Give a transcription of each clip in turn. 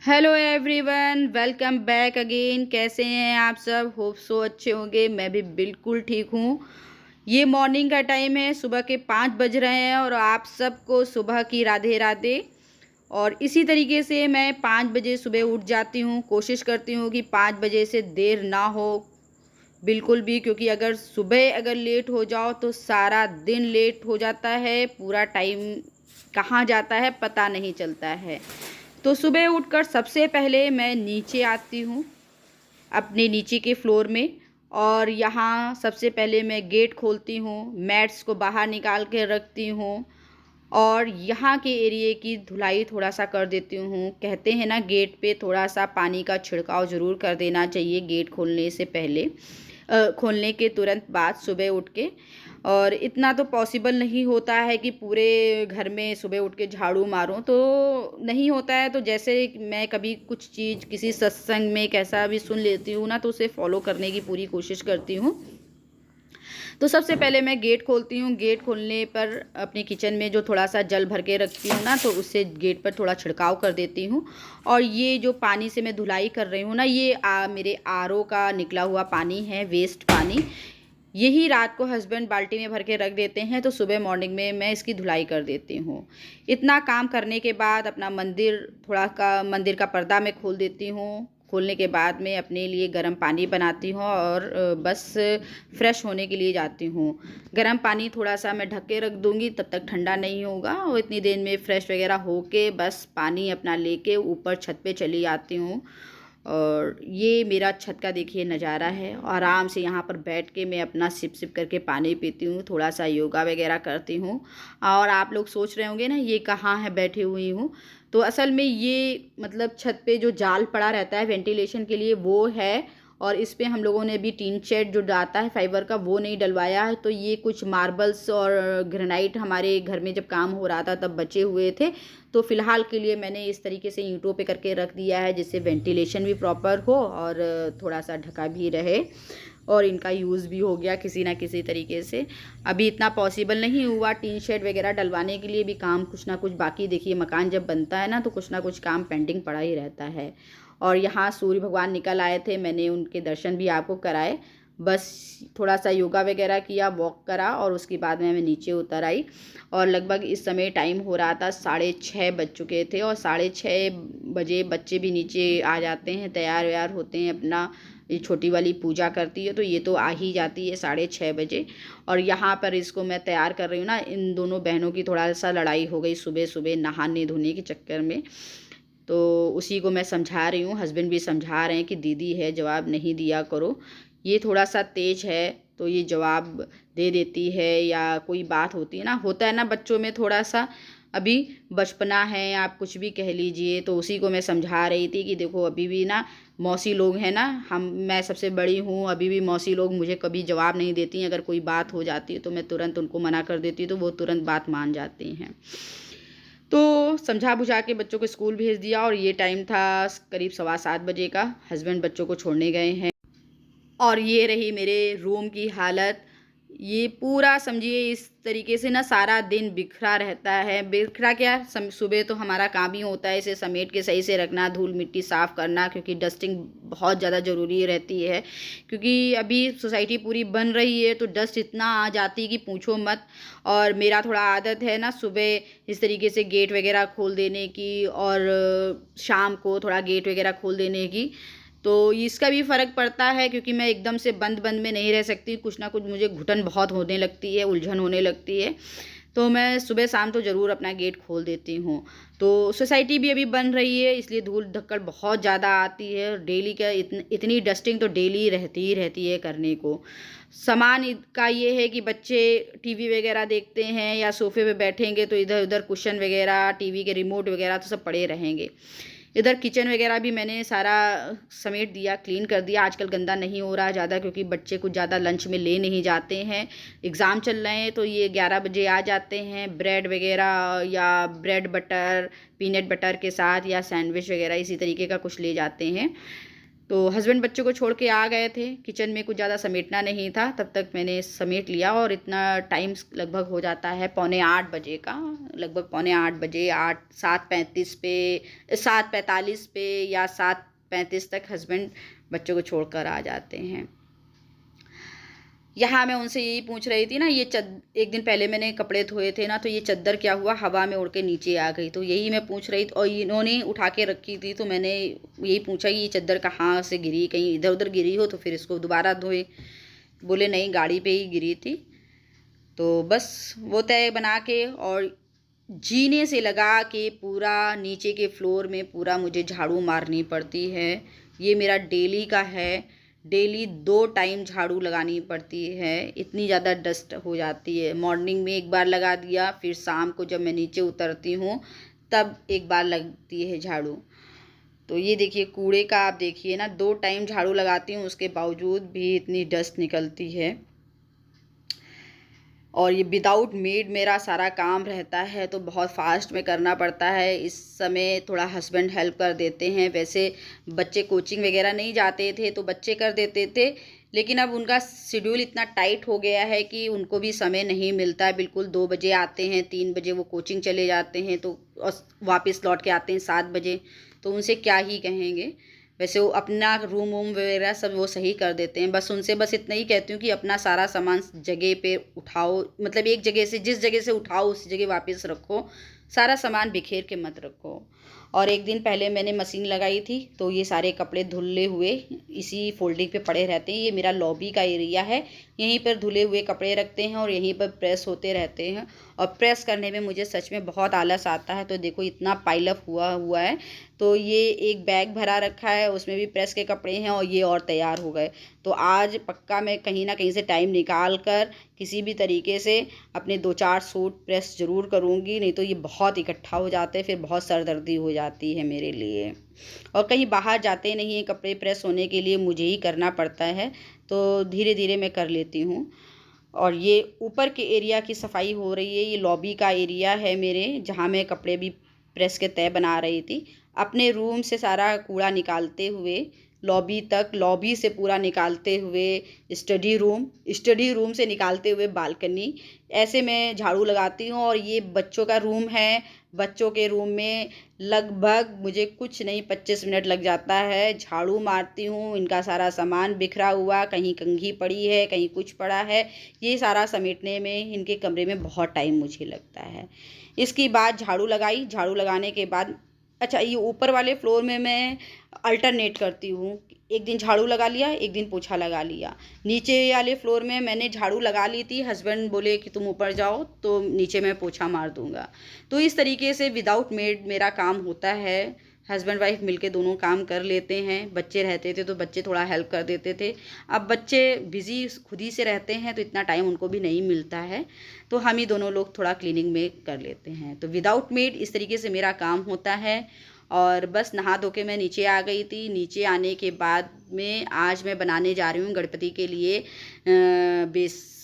Hello everyone, welcome back again. कैसे हैं आप सब? होप सो अच्छे होंगे। मैं भी बिल्कुल ठीक हूँ। ये मॉर्निंग का टाइम है, सुबह के 5 बज रहे हैं और आप सबको सुबह की राधे राधे। और इसी तरीके से मैं 5 बजे सुबह उठ जाती हूँ। कोशिश करती हूँ कि 5 बजे से देर ना हो बिल्कुल भी, क्योंकि अगर लेट हो जाओ तो सारा दिन लेट हो जाता है। पूरा टाइम कहाँ जाता है पता नहीं चलता है। तो सुबह उठकर सबसे पहले मैं नीचे आती हूँ, अपने नीचे के फ्लोर में। और यहाँ सबसे पहले मैं गेट खोलती हूँ, मैट्स को बाहर निकाल के रखती हूँ और यहाँ के एरिए की धुलाई थोड़ा सा कर देती हूँ। कहते हैं ना, गेट पे थोड़ा सा पानी का छिड़काव ज़रूर कर देना चाहिए गेट खोलने से पहले, खोलने के तुरंत बाद सुबह उठ के। और इतना तो पॉसिबल नहीं होता है कि पूरे घर में सुबह उठ के झाड़ू मारूं, तो नहीं होता है। तो जैसे मैं कभी कुछ चीज़ किसी सत्संग में कैसा भी सुन लेती हूँ ना, तो उसे फॉलो करने की पूरी कोशिश करती हूँ। तो सबसे पहले मैं गेट खोलती हूँ। गेट खोलने पर अपने किचन में जो थोड़ा सा जल भर के रखती हूँ ना, तो उससे गेट पर थोड़ा छिड़काव कर देती हूँ। और ये जो पानी से मैं धुलाई कर रही हूँ ना, ये मेरे आरओ का निकला हुआ पानी है, वेस्ट पानी। यही रात को हस्बैंड बाल्टी में भर के रख देते हैं, तो सुबह मॉर्निंग में मैं इसकी धुलाई कर देती हूँ। इतना काम करने के बाद अपना मंदिर का पर्दा मैं खोल देती हूँ। खोलने के बाद में अपने लिए गर्म पानी बनाती हूँ और बस फ्रेश होने के लिए जाती हूँ। गर्म पानी थोड़ा सा मैं ढक के रख दूँगी, तब तक ठंडा नहीं होगा, और इतनी देर में फ्रेश वगैरह होके बस पानी अपना लेके ऊपर छत पे चली आती हूँ। और ये मेरा छत का देखिए नज़ारा है। आराम से यहाँ पर बैठ के मैं अपना सिप सिप करके पानी पीती हूँ, थोड़ा सा योगा वगैरह करती हूँ। और आप लोग सोच रहे होंगे ना, ये कहाँ है बैठी हुई हूँ। तो असल में ये मतलब छत पे जो जाल पड़ा रहता है वेंटिलेशन के लिए, वो है। और इस पे हम लोगों ने अभी टीन शेड जो डालता है फाइबर का, वो नहीं डलवाया है। तो ये कुछ मार्बल्स और ग्रेनाइट हमारे घर में जब काम हो रहा था तब बचे हुए थे। तो फ़िलहाल के लिए मैंने इस तरीके से ईंटों पे करके रख दिया है, जिससे वेंटिलेशन भी प्रॉपर हो और थोड़ा सा ढका भी रहे, और इनका यूज़ भी हो गया किसी ना किसी तरीके से। अभी इतना पॉसिबल नहीं हुआ टीन शेड वगैरह डलवाने के लिए, भी काम कुछ ना कुछ बाकी। देखिए, मकान जब बनता है ना, तो कुछ ना कुछ काम पेंडिंग पड़ा ही रहता है। और यहाँ सूर्य भगवान निकल आए थे, मैंने उनके दर्शन भी आपको कराए। बस थोड़ा सा योगा वगैरह किया, वॉक करा, और उसके बाद में मैं नीचे उतर आई। और लगभग इस समय टाइम हो रहा था 6:30 बज चुके थे। और 6:30 बजे बच्चे भी नीचे आ जाते हैं, तैयार व्यार होते हैं, अपना ये छोटी वाली पूजा करती है, तो ये तो आ ही जाती है 6:30 बजे। और यहाँ पर इसको मैं तैयार कर रही हूँ ना, इन दोनों बहनों की थोड़ा सा लड़ाई हो गई सुबह सुबह नहाने धोने के चक्कर में। तो उसी को मैं समझा रही हूँ, हस्बैंड भी समझा रहे हैं कि दीदी है, जवाब नहीं दिया करो। ये थोड़ा सा तेज है, तो ये जवाब दे देती है, या कोई बात होती है ना, होता है ना बच्चों में थोड़ा सा, अभी बचपना है, आप कुछ भी कह लीजिए। तो उसी को मैं समझा रही थी कि देखो, अभी भी ना मौसी लोग हैं ना, मैं सबसे बड़ी हूँ, अभी भी मौसी लोग मुझे कभी जवाब नहीं देती। अगर कोई बात हो जाती है तो मैं तुरंत उनको मना कर देती हूँ, तो वो तुरंत बात मान जाती हैं। तो समझा बुझा के बच्चों को स्कूल भेज दिया, और ये टाइम था करीब 7:15 बजे का। हस्बैंड बच्चों को छोड़ने गए हैं। और ये रही मेरे रूम की हालत। ये पूरा समझिए इस तरीके से ना सारा दिन बिखरा रहता है। बिखरा क्या, सुबह तो हमारा काम ही होता है इसे समेट के सही से रखना, धूल मिट्टी साफ़ करना, क्योंकि डस्टिंग बहुत ज़्यादा ज़रूरी रहती है। क्योंकि अभी सोसाइटी पूरी बन रही है, तो डस्ट इतना आ जाती है कि पूछो मत। और मेरा थोड़ा आदत है ना सुबह इस तरीके से गेट वगैरह खोल देने की, और शाम को थोड़ा गेट वगैरह खोल देने की। तो इसका भी फ़र्क पड़ता है, क्योंकि मैं एकदम से बंद बंद में नहीं रह सकती। कुछ ना कुछ मुझे घुटन बहुत होने लगती है, उलझन होने लगती है। तो मैं सुबह शाम तो ज़रूर अपना गेट खोल देती हूँ। तो सोसाइटी भी अभी बन रही है, इसलिए धूल धक्कड़ बहुत ज़्यादा आती है। डेली का इतनी डस्टिंग तो डेली रहती ही रहती है करने को। सामान का ये है कि बच्चे टीवी वगैरह देखते हैं या सोफ़े पे बैठेंगे, तो इधर उधर कुशन वगैरह, टीवी के रिमोट वगैरह तो सब पड़े रहेंगे। इधर किचन वगैरह भी मैंने सारा समेट दिया, क्लीन कर दिया। आजकल गंदा नहीं हो रहा है ज़्यादा, क्योंकि बच्चे कुछ ज़्यादा लंच में ले नहीं जाते हैं। एग्ज़ाम चल रहे हैं, तो ये 11 बजे आ जाते हैं। ब्रेड वगैरह या ब्रेड बटर, पीनट बटर के साथ, या सैंडविच वगैरह इसी तरीके का कुछ ले जाते हैं। तो हस्बैंड बच्चों को छोड़ के आ गए थे, किचन में कुछ ज़्यादा समेटना नहीं था, तब तक मैंने समेट लिया और इतना टाइम लगभग हो जाता है 7:45 का, लगभग 7:45 7:35 पे 7:45 पे या 7:35 तक हस्बैंड बच्चों को छोड़कर आ जाते हैं। यहाँ मैं उनसे यही पूछ रही थी ना, ये एक दिन पहले मैंने कपड़े धोए थे ना, तो ये चद्दर क्या हुआ, हवा में उड़ के नीचे आ गई, तो यही मैं पूछ रही थी। और इन्होंने उठा के रखी थी, तो मैंने यही पूछा कि ये चद्दर कहाँ से गिरी, कहीं इधर उधर गिरी हो तो फिर इसको दोबारा धोए। बोले नहीं, गाड़ी पे ही गिरी थी। तो बस वो तय बना के और जीने से लगा के पूरा नीचे के फ्लोर में पूरा मुझे झाड़ू मारनी पड़ती है। ये मेरा डेली का है, डेली 2 टाइम झाड़ू लगानी पड़ती है, इतनी ज़्यादा डस्ट हो जाती है। मॉर्निंग में एक बार लगा दिया, फिर शाम को जब मैं नीचे उतरती हूँ तब एक बार लगती है झाड़ू। तो ये देखिए कूड़े का, आप देखिए ना, 2 टाइम झाड़ू लगाती हूँ, उसके बावजूद भी इतनी डस्ट निकलती है। और ये विदाउट मेड मेरा सारा काम रहता है, तो बहुत फास्ट में करना पड़ता है। इस समय थोड़ा हस्बैंड हेल्प कर देते हैं, वैसे बच्चे कोचिंग वगैरह नहीं जाते थे तो बच्चे कर देते थे, लेकिन अब उनका शेड्यूल इतना टाइट हो गया है कि उनको भी समय नहीं मिलता है बिल्कुल। 2 बजे आते हैं, 3 बजे वो कोचिंग चले जाते हैं, तो वापस लौट के आते हैं 7 बजे, तो उनसे क्या ही कहेंगे। वैसे वो अपना रूम वूम वगैरह सब वो सही कर देते हैं, बस उनसे बस इतना ही कहती हूँ कि अपना सारा सामान जगह पे उठाओ, मतलब एक जगह से, जिस जगह से उठाओ उस जगह वापस रखो, सारा सामान बिखेर के मत रखो। और एक दिन पहले मैंने मशीन लगाई थी, तो ये सारे कपड़े धुले हुए इसी फोल्डिंग पे पड़े रहते हैं। ये मेरा लॉबी का एरिया है, यहीं पर धुले हुए कपड़े रखते हैं और यहीं पर प्रेस होते रहते हैं। और प्रेस करने में मुझे सच में बहुत आलस आता है। तो देखो इतना पाइलअप हुआ है, तो ये एक बैग भरा रखा है, उसमें भी प्रेस के कपड़े हैं और ये और तैयार हो गए। तो आज पक्का मैं कहीं ना कहीं से टाइम निकाल कर किसी भी तरीके से अपने 2-4 सूट प्रेस ज़रूर करूँगी, नहीं तो ये बहुत इकट्ठा हो जाते हैं, फिर बहुत सरदर्दी हो जाती है मेरे लिए। और कहीं बाहर जाते नहीं हैं कपड़े प्रेस होने के लिए, मुझे ही करना पड़ता है, तो धीरे धीरे मैं कर लेती हूँ। और ये ऊपर के एरिया की सफाई हो रही है, ये लॉबी का एरिया है मेरे, जहाँ मैं कपड़े भी प्रेस के तय बना रही थी। अपने रूम से सारा कूड़ा निकालते हुए लॉबी तक, लॉबी से पूरा निकालते हुए स्टडी रूम से निकालते हुए बालकनी, ऐसे मैं झाड़ू लगाती हूँ। और ये बच्चों का रूम है, बच्चों के रूम में लगभग मुझे कुछ नहीं 25 मिनट लग जाता है। झाड़ू मारती हूँ, इनका सारा सामान बिखरा हुआ, कहीं कंघी पड़ी है, कहीं कुछ पड़ा है, ये सारा समेटने में इनके कमरे में बहुत टाइम मुझे लगता है। इसके बाद झाड़ू लगाई, झाड़ू लगाने के बाद अच्छा, ये ऊपर वाले फ्लोर में मैं अल्टरनेट करती हूँ, एक दिन झाड़ू लगा लिया, एक दिन पोछा लगा लिया। नीचे वाले फ्लोर में मैंने झाड़ू लगा ली थी, हस्बैंड बोले कि तुम ऊपर जाओ, तो नीचे मैं पोछा मार दूँगा। तो इस तरीके से विदाउट मेड मेरा काम होता है। हस्बैंड वाइफ मिलके दोनों काम कर लेते हैं। बच्चे रहते थे तो बच्चे थोड़ा हेल्प कर देते थे, अब बच्चे बिज़ी खुद ही से रहते हैं तो इतना टाइम उनको भी नहीं मिलता है, तो हम ही दोनों लोग थोड़ा क्लीनिंग में कर लेते हैं। तो विदाउट मेड इस तरीके से मेरा काम होता है। और बस नहा धो के मैं नीचे आ गई थी। नीचे आने के बाद में आज मैं बनाने जा रही हूँ गणपति के लिए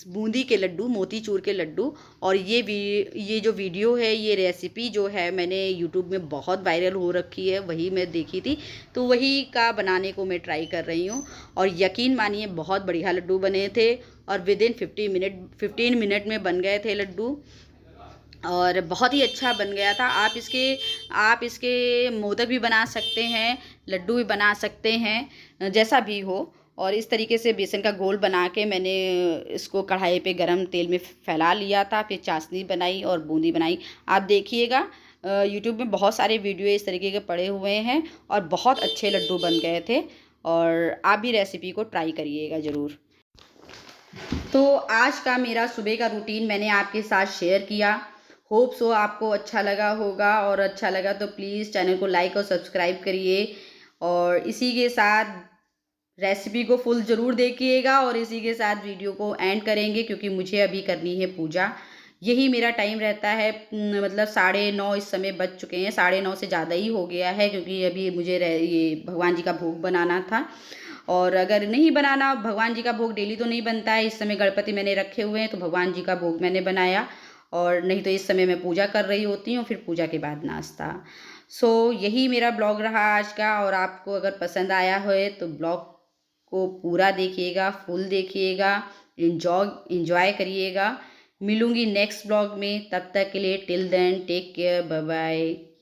बूंदी के लड्डू, मोतीचूर के लड्डू। और ये जो वीडियो है, ये रेसिपी जो है, मैंने यूट्यूब में बहुत वायरल हो रखी है, वही मैं देखी थी, तो वही का बनाने को मैं ट्राई कर रही हूँ। और यकीन मानिए बहुत बढ़िया लड्डू बने थे और विदिन 15 मिनट में बन गए थे लड्डू, और बहुत ही अच्छा बन गया था। आप इसके मोदक भी बना सकते हैं, लड्डू भी बना सकते हैं, जैसा भी हो। और इस तरीके से बेसन का घोल बना के मैंने इसको कढ़ाई पे गरम तेल में फैला लिया था, फिर चाशनी बनाई और बूंदी बनाई। आप देखिएगा यूट्यूब में बहुत सारे वीडियो इस तरीके के पड़े हुए हैं और बहुत अच्छे लड्डू बन गए थे। और आप भी रेसिपी को ट्राई करिएगा ज़रूर। तो आज का मेरा सुबह का रूटीन मैंने आपके साथ शेयर किया। होप सो आपको अच्छा लगा होगा, और अच्छा लगा तो प्लीज़ चैनल को लाइक और सब्सक्राइब करिए। और इसी के साथ रेसिपी को फुल ज़रूर देखिएगा, और इसी के साथ वीडियो को एंड करेंगे, क्योंकि मुझे अभी करनी है पूजा। यही मेरा टाइम रहता है, मतलब 9:30 इस समय बज चुके हैं, 9:30 से ज़्यादा ही हो गया है, क्योंकि अभी मुझे ये भगवान जी का भोग बनाना था। और अगर नहीं बनाना, भगवान जी का भोग डेली तो नहीं बनता है, इस समय गणपति मैंने रखे हुए हैं तो भगवान जी का भोग मैंने बनाया। और नहीं तो इस समय मैं पूजा कर रही होती हूँ, फिर पूजा के बाद नाश्ता। सो यही मेरा ब्लॉग रहा आज का, और आपको अगर पसंद आया हो तो ब्लॉग को पूरा देखिएगा, फुल देखिएगा, एन्जॉय करिएगा। मिलूँगी नेक्स्ट ब्लॉग में, तब तक के लिए till then take care, bye bye.